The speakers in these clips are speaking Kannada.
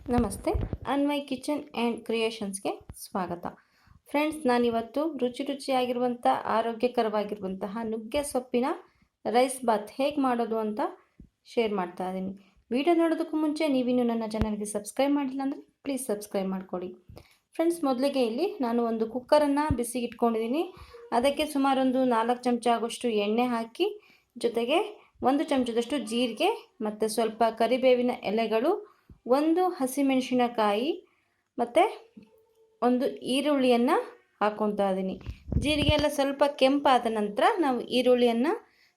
ನಮಸ್ತೆ. ಅನ್ವಯ್ ಕಿಚನ್ ಆ್ಯಂಡ್ ಕ್ರಿಯೇಷನ್ಸ್ಗೆ ಸ್ವಾಗತ. ಫ್ರೆಂಡ್ಸ್, ನಾನಿವತ್ತು ರುಚಿಯಾಗಿರುವಂಥ ಆರೋಗ್ಯಕರವಾಗಿರುವಂತಹ ನುಗ್ಗೆ ಸೊಪ್ಪಿನ ರೈಸ್ ಬಾತ್ ಹೇಗೆ ಮಾಡೋದು ಅಂತ ಶೇರ್ ಮಾಡ್ತಾ ಇದ್ದೀನಿ. ವಿಡಿಯೋ ನೋಡೋದಕ್ಕೂ ಮುಂಚೆ ನೀವಿನ್ನೂ ನನ್ನ ಚಾನಲ್ಗೆ ಸಬ್ಸ್ಕ್ರೈಬ್ ಮಾಡಿಲ್ಲ ಅಂದರೆ ಪ್ಲೀಸ್ ಸಬ್ಸ್ಕ್ರೈಬ್ ಮಾಡಿಕೊಡಿ. ಫ್ರೆಂಡ್ಸ್, ಮೊದಲಿಗೆ ಇಲ್ಲಿ ನಾನು ಒಂದು ಕುಕ್ಕರನ್ನು ಬಿಸಿಗೆ ಇಟ್ಕೊಂಡಿದ್ದೀನಿ. ಅದಕ್ಕೆ ಸುಮಾರೊಂದು 4 ಚಮಚ ಆಗೋಷ್ಟು ಎಣ್ಣೆ ಹಾಕಿ, ಜೊತೆಗೆ 1 ಚಮಚದಷ್ಟು ಜೀರಿಗೆ ಮತ್ತು ಸ್ವಲ್ಪ ಕರಿಬೇವಿನ ಎಲೆಗಳು, 1 ಹಸಿಮೆಣಸಿನಕಾಯಿ ಮತ್ತು 1 ಈರುಳ್ಳಿಯನ್ನು ಹಾಕ್ಕೊತಾ ಇದ್ದೀನಿ. ಜೀರಿಗೆ ಎಲ್ಲ ಸ್ವಲ್ಪ ಕೆಂಪಾದ ನಂತರ ನಾವು ಈರುಳ್ಳಿಯನ್ನು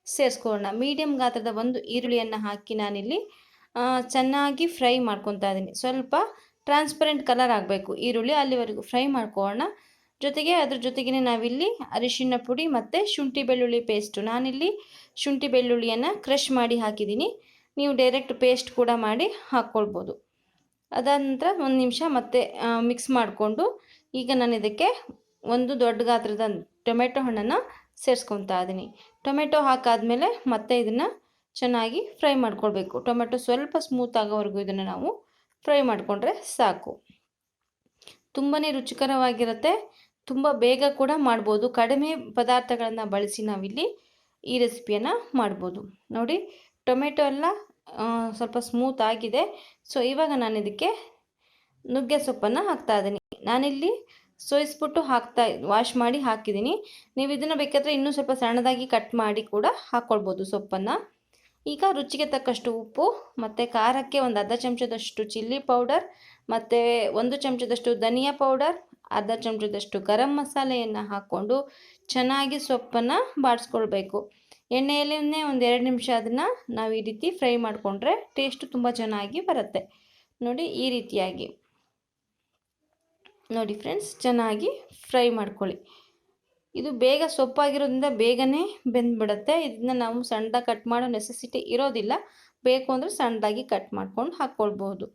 ಸೇರಿಸ್ಕೊಳ್ಳೋಣ. ಮೀಡಿಯಮ್ ಗಾತ್ರದ 1 ಈರುಳ್ಳಿಯನ್ನು ಹಾಕಿ ನಾನಿಲ್ಲಿ ಚೆನ್ನಾಗಿ ಫ್ರೈ ಮಾಡ್ಕೊತಾ ಇದ್ದೀನಿ. ಸ್ವಲ್ಪ ಟ್ರಾನ್ಸ್ಪರೆಂಟ್ ಕಲರ್ ಆಗಬೇಕು ಈರುಳ್ಳಿ, ಅಲ್ಲಿವರೆಗೂ ಫ್ರೈ ಮಾಡ್ಕೊಳ್ಳೋಣ. ಜೊತೆಗೆ ಅದ್ರ ಜೊತೆಗೇ ನಾವಿಲ್ಲಿ ಅರಿಶಿನ ಪುಡಿ ಮತ್ತು ಶುಂಠಿ ಬೆಳ್ಳುಳ್ಳಿ ಪೇಸ್ಟು, ನಾನಿಲ್ಲಿ ಶುಂಠಿ ಬೆಳ್ಳುಳ್ಳಿಯನ್ನು ಕ್ರಷ್ ಮಾಡಿ ಹಾಕಿದ್ದೀನಿ. ನೀವು ಡೈರೆಕ್ಟ್ ಪೇಸ್ಟ್ ಕೂಡ ಮಾಡಿ ಹಾಕ್ಕೊಳ್ಬೋದು. ಅದಾದ ನಂತರ 1 ನಿಮಿಷ ಮತ್ತೆ ಮಿಕ್ಸ್ ಮಾಡಿಕೊಂಡು, ಈಗ ನಾನು ಇದಕ್ಕೆ 1 ದೊಡ್ಡ ಗಾತ್ರದ ಟೊಮೆಟೊ ಹಣ್ಣನ್ನು ಸೇರಿಸ್ಕೊತಾ ಇದ್ದೀನಿ. ಟೊಮೆಟೊ ಹಾಕಾದ್ಮೇಲೆ ಮತ್ತೆ ಇದನ್ನು ಚೆನ್ನಾಗಿ ಫ್ರೈ ಮಾಡ್ಕೊಳ್ಬೇಕು. ಟೊಮೆಟೊ ಸ್ವಲ್ಪ ಸ್ಮೂತ್ ಆಗೋವರೆಗೂ ಇದನ್ನು ನಾವು ಫ್ರೈ ಮಾಡಿಕೊಂಡ್ರೆ ಸಾಕು. ತುಂಬಾ ರುಚಿಕರವಾಗಿರುತ್ತೆ, ತುಂಬ ಬೇಗ ಕೂಡ ಮಾಡ್ಬೋದು. ಕಡಿಮೆ ಪದಾರ್ಥಗಳನ್ನು ಬಳಸಿ ನಾವಿಲ್ಲಿ ಈ ರೆಸಿಪಿಯನ್ನು ಮಾಡ್ಬೋದು. ನೋಡಿ, ಟೊಮೆಟೊ ಎಲ್ಲ ಸ್ವಲ್ಪ ಸ್ಮೂತ್ ಆಗಿದೆ. ಸೊ ಇವಾಗ ನಾನು ಇದಕ್ಕೆ ನುಗ್ಗೆ ಸೊಪ್ಪನ್ನು ಹಾಕ್ತಾ ಇದ್ದೀನಿ. ನಾನಿಲ್ಲಿ ಸೋಯಿಸ್ಬಿಟ್ಟು ವಾಶ್ ಮಾಡಿ ಹಾಕಿದ್ದೀನಿ. ನೀವು ಇದನ್ನು ಬೇಕಾದರೆ ಇನ್ನೂ ಸ್ವಲ್ಪ ಸಣ್ಣದಾಗಿ ಕಟ್ ಮಾಡಿ ಕೂಡ ಹಾಕ್ಕೊಳ್ಬೋದು ಸೊಪ್ಪನ್ನು. ಈಗ ರುಚಿಗೆ ತಕ್ಕಷ್ಟು ಉಪ್ಪು ಮತ್ತು ಖಾರಕ್ಕೆ 1 ಅರ್ಧ ಚಮಚದಷ್ಟು ಚಿಲ್ಲಿ ಪೌಡರ್ ಮತ್ತು 1 ಚಮಚದಷ್ಟು ಧನಿಯಾ ಪೌಡರ್, ಅರ್ಧ ಚಮಚದಷ್ಟು ಗರಂ ಮಸಾಲೆಯನ್ನು ಹಾಕ್ಕೊಂಡು ಚೆನ್ನಾಗಿ ಸೊಪ್ಪನ್ನು ಬಾಡಿಸ್ಕೊಳ್ಬೇಕು. ಎಣ್ಣೆಯಲ್ಲೇ 1-2 ನಿಮಿಷ ಅದನ್ನು ನಾವು ಈ ರೀತಿ ಫ್ರೈ ಮಾಡಿಕೊಂಡ್ರೆ ಟೇಸ್ಟು ತುಂಬ ಚೆನ್ನಾಗಿ ಬರುತ್ತೆ. ನೋಡಿ, ಈ ರೀತಿಯಾಗಿ ನೋಡಿ ಫ್ರೆಂಡ್ಸ್, ಚೆನ್ನಾಗಿ ಫ್ರೈ ಮಾಡ್ಕೊಳ್ಳಿ. ಇದು ಬೇಗ ಸೊಪ್ಪಾಗಿರೋದ್ರಿಂದ ಬೇಗನೆ ಬೆಂದ್ಬಿಡುತ್ತೆ. ಇದನ್ನ ನಾವು ಸಣ್ಣದಾಗಿ ಕಟ್ ಮಾಡೋ ನೆಸೆಸಿಟಿ ಇರೋದಿಲ್ಲ. ಬೇಕು ಅಂದರೆ ಸಣ್ಣದಾಗಿ ಕಟ್ ಮಾಡ್ಕೊಂಡು ಹಾಕ್ಕೊಳ್ಬೋದು.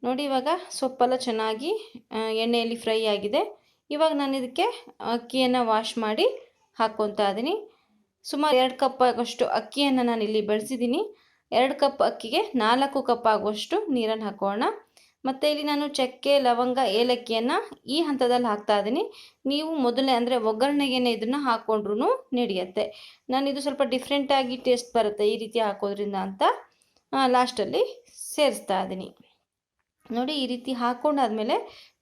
ನೋಡಿ, ಇವಾಗ ಸೊಪ್ಪೆಲ್ಲ ಚೆನ್ನಾಗಿ ಎಣ್ಣೆಯಲ್ಲಿ ಫ್ರೈ ಆಗಿದೆ. ಇವಾಗ ನಾನು ಇದಕ್ಕೆ ಅಕ್ಕಿಯನ್ನು ವಾಶ್ ಮಾಡಿ ಹಾಕ್ಕೊತಾ ಇದ್ದೀನಿ. ಸುಮಾರು 2 ಕಪ್ ಆಗೋಷ್ಟು ಅಕ್ಕಿಯನ್ನು ನಾನು ಇಲ್ಲಿ ಬಳಸಿದ್ದೀನಿ. 2 ಕಪ್ ಅಕ್ಕಿಗೆ 4 ಕಪ್ ಆಗುವಷ್ಟು ನೀರನ್ನು ಹಾಕೋಣ. ಮತ್ತು ಇಲ್ಲಿ ನಾನು ಚಕ್ಕೆ, ಲವಂಗ, ಏಲಕ್ಕಿಯನ್ನು ಈ ಹಂತದಲ್ಲಿ ಹಾಕ್ತಾ ಇದ್ದೀನಿ. ನೀವು ಮೊದಲೇ ಅಂದರೆ ಒಗ್ಗರಣೆಗೇನೆ ಇದನ್ನು ಹಾಕ್ಕೊಂಡ್ರೂ ನಡೆಯುತ್ತೆ. ನಾನಿದು ಸ್ವಲ್ಪ ಡಿಫ್ರೆಂಟಾಗಿ ಟೇಸ್ಟ್ ಬರುತ್ತೆ ಈ ರೀತಿ ಹಾಕೋದ್ರಿಂದ ಅಂತ ಲಾಸ್ಟಲ್ಲಿ ಸೇರಿಸ್ತಾ ಇದ್ದೀನಿ. ನೋಡಿ, ಈ ರೀತಿ ಹಾಕ್ಕೊಂಡಾದ್ಮೇಲೆ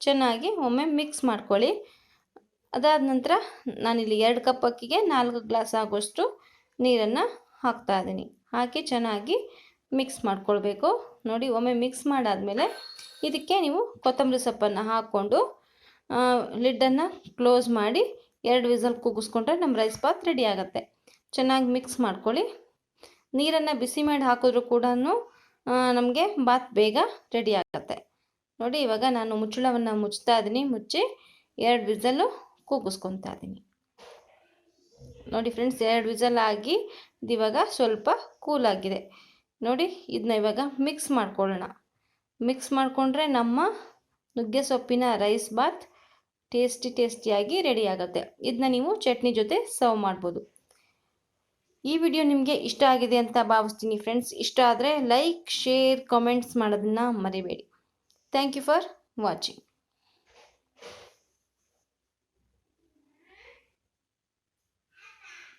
ಚೆನ್ನಾಗಿ ಒಮ್ಮೆ ಮಿಕ್ಸ್ ಮಾಡ್ಕೊಳ್ಳಿ. ಅದಾದ ನಂತರ ನಾನಿಲ್ಲಿ 2 ಕಪ್ ಅಕ್ಕಿಗೆ 4 ಗ್ಲಾಸ್ ಆಗೋಷ್ಟು ನೀರನ್ನು ಹಾಕ್ತಾ ಇದ್ದೀನಿ. ಹಾಕಿ ಚೆನ್ನಾಗಿ ಮಿಕ್ಸ್ ಮಾಡ್ಕೊಳ್ಬೇಕು. ನೋಡಿ, ಒಮ್ಮೆ ಮಿಕ್ಸ್ ಮಾಡಾದಮೇಲೆ ಇದಕ್ಕೆ ನೀವು ಕೊತ್ತಂಬರಿ ಸೊಪ್ಪನ್ನು ಹಾಕ್ಕೊಂಡು ಲಿಡ್ಡನ್ನು ಕ್ಲೋಸ್ ಮಾಡಿ 2 ವಿಸಲ್ ಕೂಗಿಸ್ಕೊಂಡ್ರೆ ನಮ್ಮ ರೈಸ್ ಬಾತ್ ರೆಡಿ ಆಗುತ್ತೆ. ಚೆನ್ನಾಗಿ ಮಿಕ್ಸ್ ಮಾಡ್ಕೊಳ್ಳಿ. ನೀರನ್ನು ಬಿಸಿ ಮಾಡಿ ಹಾಕಿದ್ರೂ ಕೂಡ ನಮಗೆ ಬಾತ್ ಬೇಗ ರೆಡಿ ಆಗುತ್ತೆ. ನೋಡಿ, ಇವಾಗ ನಾನು ಮುಚ್ಚಳವನ್ನು ಮುಚ್ತಾ ಇದ್ದೀನಿ. ಮುಚ್ಚಿ 2 ವಿಸಲ್ಲು ಕೂಗಿಸ್ಕೊತಾ ಇದ್ದೀನಿ. ನೋಡಿ ಫ್ರೆಂಡ್ಸ್, 2 ವಿಸಲ್ ಆಗಿ ಇದಿವಾಗ ಸ್ವಲ್ಪ ಕೂಲಾಗಿದೆ. ನೋಡಿ, ಇದನ್ನ ಇವಾಗ ಮಿಕ್ಸ್ ಮಾಡ್ಕೊಳ್ಳೋಣ. ಮಿಕ್ಸ್ ಮಾಡಿಕೊಂಡ್ರೆ ನಮ್ಮ ನುಗ್ಗೆ ಸೊಪ್ಪಿನ ರೈಸ್ ಬಾತ್ ಟೇಸ್ಟಿಯಾಗಿ ರೆಡಿ ಆಗುತ್ತೆ. ಇದನ್ನ ನೀವು ಚಟ್ನಿ ಜೊತೆ ಸರ್ವ್ ಮಾಡ್ಬೋದು. ಈ ವಿಡಿಯೋ ನಿಮಗೆ ಇಷ್ಟ ಆಗಿದೆ ಅಂತ ಭಾವಿಸ್ತೀನಿ ಫ್ರೆಂಡ್ಸ್. ಇಷ್ಟ ಆದರೆ ಲೈಕ್, ಶೇರ್, ಕಾಮೆಂಟ್ಸ್ ಮಾಡೋದನ್ನು ಮರಿಬೇಡಿ. Thank you for watching.